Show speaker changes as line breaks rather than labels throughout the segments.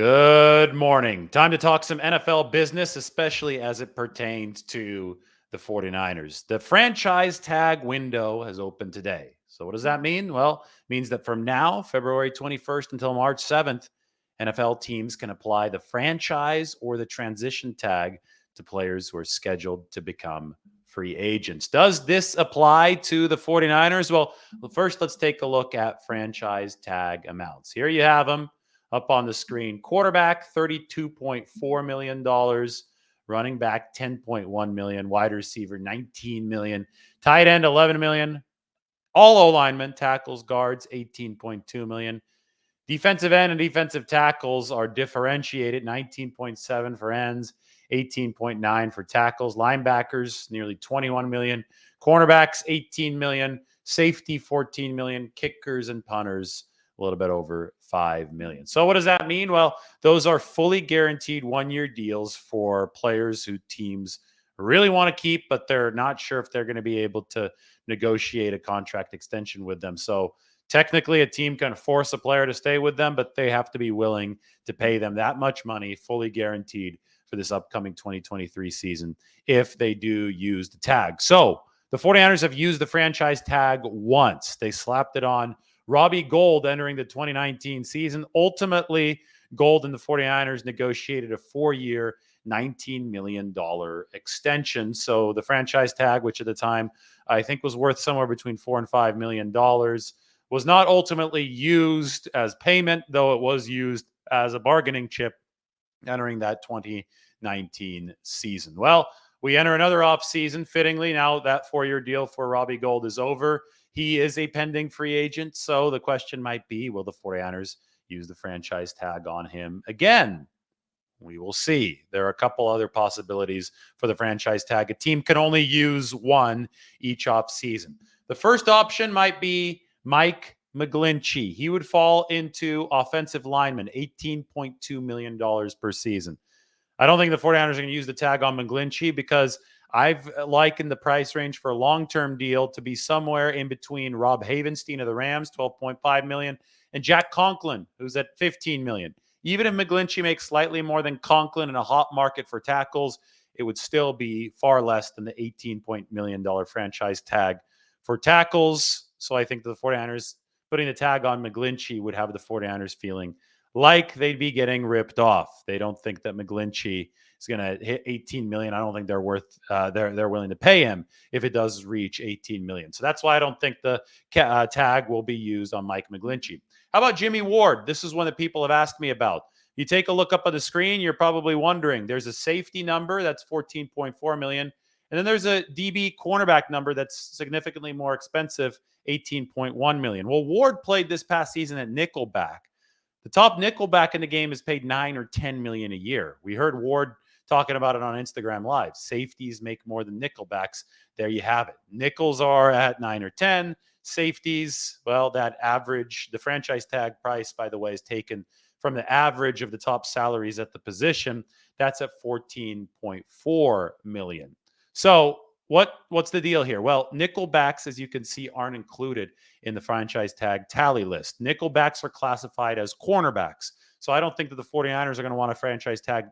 Good morning. Time to talk some NFL business, especially as it pertains to the 49ers. The franchise tag window has opened today. So, what does that mean? Well, it means that from now, February 21st until March 7th, NFL teams can apply the franchise or the transition tag to players who are scheduled to become free agents. Does this apply to the 49ers? Well, first, let's take a look at franchise tag amounts. Here you have them up on the screen. Quarterback, $32.4 million. Running back, $10.1 million. Wide receiver, $19 million. Tight end, $11 million. All O-linemen, tackles, guards, $18.2 million. Defensive end and defensive tackles are differentiated, 19.7 for ends, 18.9 for tackles. Linebackers, nearly 21 million. Cornerbacks, 18 million. Safety, 14 million. Kickers and punters, a little bit over 5 million. So what does that mean? Well, those are fully guaranteed one-year deals for players who teams really want to keep, but they're not sure if they're going to be able to negotiate a contract extension with them. So technically, a team can force a player to stay with them, but they have to be willing to pay them that much money, fully guaranteed, for this upcoming 2023 season if they do use the tag. So the 49ers have used the franchise tag once. They slapped it on Robbie Gould entering the 2019 season. Ultimately, Gould and the 49ers negotiated a 4-year, $19 million extension. So the franchise tag, which at the time I think was worth somewhere between $4 and $5 million, was not ultimately used as payment, though it was used as a bargaining chip entering that 2019 season. Well, we enter another offseason fittingly. Now that 4-year deal for Robbie Gould is over. He is a pending free agent. So the question might be, will the 49ers use the franchise tag on him again? We will see. There are a couple other possibilities for the franchise tag. A team can only use one each offseason. The first option might be Mike McGlinchey. He would fall into offensive lineman, $18.2 million per season. I don't think the 49ers are going to use the tag on McGlinchey because I've likened the price range for a long-term deal to be somewhere in between Rob Havenstein of the Rams, $12.5 million, and Jack Conklin, who's at $15 million. Even if McGlinchey makes slightly more than Conklin in a hot market for tackles, it would still be far less than the $18 million franchise tag for tackles. So I think the 49ers putting the tag on McGlinchey would have the 49ers feeling like they'd be getting ripped off. They don't think that McGlinchey is going to hit 18 million. I don't think they're worth they're willing to pay him if it does reach 18 million. So that's why I don't think the tag will be used on Mike McGlinchey. How about Jimmy Ward? This is one that people have asked me about. You take a look up on the screen, you're probably wondering. There's a safety number that's 14.4 million. And then there's a DB cornerback number that's significantly more expensive, 18.1 million. Well, Ward played this past season at nickelback. The top nickelback in the game is paid 9 or 10 million a year. We heard Ward talking about it on Instagram Live. Safeties make more than nickelbacks. There you have it. Nickels are at 9 or 10. Safeties, well, that average, the franchise tag price, by the way, is taken from the average of the top salaries at the position. That's at 14.4 million. So what's the deal here? Well, nickelbacks, as you can see, aren't included in the franchise tag tally list. Nickelbacks are classified as cornerbacks. So I don't think that the 49ers are going to want to franchise tag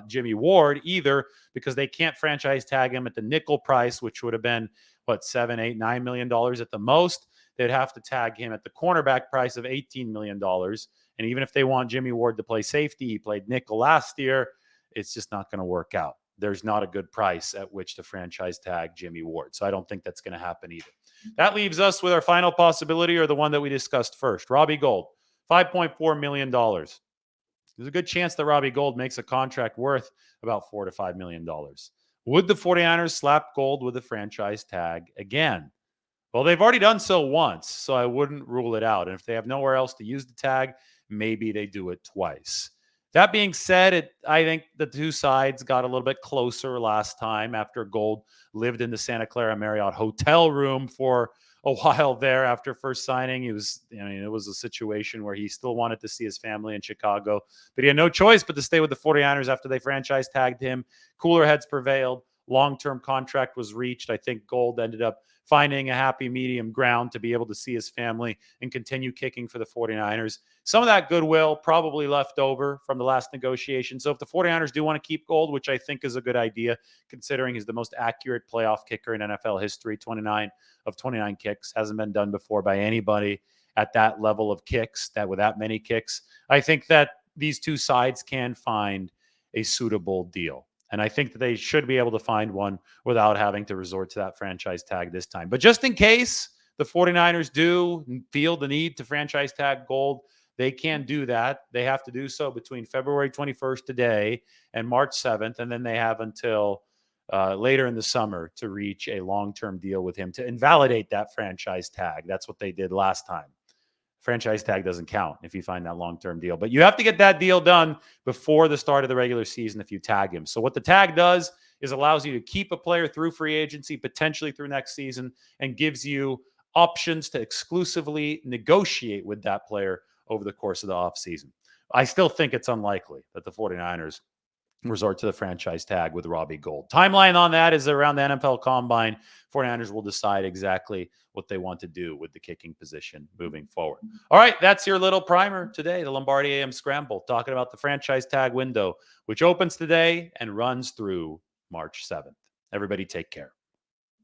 Jimmy Ward either, because they can't franchise tag him at the nickel price, which would have been, $7, $8, $9 million at the most. They'd have to tag him at the cornerback price of $18 million. And even if they want Jimmy Ward to play safety, he played nickel last year, it's just not going to work out. There's not a good price at which to franchise tag Jimmy Ward. So I don't think that's going to happen either. That leaves us with our final possibility, or the one that we discussed first, Robbie Gould, $5.4 million. There's a good chance that Robbie Gould makes a contract worth about $4 to $5 million. Would the 49ers slap Gould with a franchise tag again? Well, they've already done so once, so I wouldn't rule it out. And if they have nowhere else to use the tag, maybe they do it twice. That being said, I think the two sides got a little bit closer last time after Gould lived in the Santa Clara Marriott hotel room for a while there after first signing. It was a situation where he still wanted to see his family in Chicago, but he had no choice but to stay with the 49ers after they franchise tagged him. Cooler heads prevailed. long-term contract was reached. I think Gould ended up finding a happy medium ground to be able to see his family and continue kicking for the 49ers. Some of that goodwill probably left over from the last negotiation. So if the 49ers do want to keep Gould, which I think is a good idea, considering he's the most accurate playoff kicker in NFL history, 29 of 29 kicks, hasn't been done before by anybody at that level of kicks, that with that many kicks. I think that these two sides can find a suitable deal. And I think that they should be able to find one without having to resort to that franchise tag this time. But just in case the 49ers do feel the need to franchise tag Gould, they can do that. They have to do so between February 21st today and March 7th. And then they have until later in the summer to reach a long-term deal with him to invalidate that franchise tag. That's what they did last time. Franchise tag doesn't count if you find that long-term deal, but you have to get that deal done before the start of the regular season if you tag him. So what the tag does is allows you to keep a player through free agency, potentially through next season, and gives you options to exclusively negotiate with that player over the course of the offseason. I still think it's unlikely that the 49ers resort to the franchise tag with Robbie Gould. Timeline on that is around the NFL Combine. 49ers will decide exactly what they want to do with the kicking position moving forward. All right, that's your little primer today, the Lombardi AM Scramble, talking about the franchise tag window, which opens today and runs through March 7th. Everybody take care.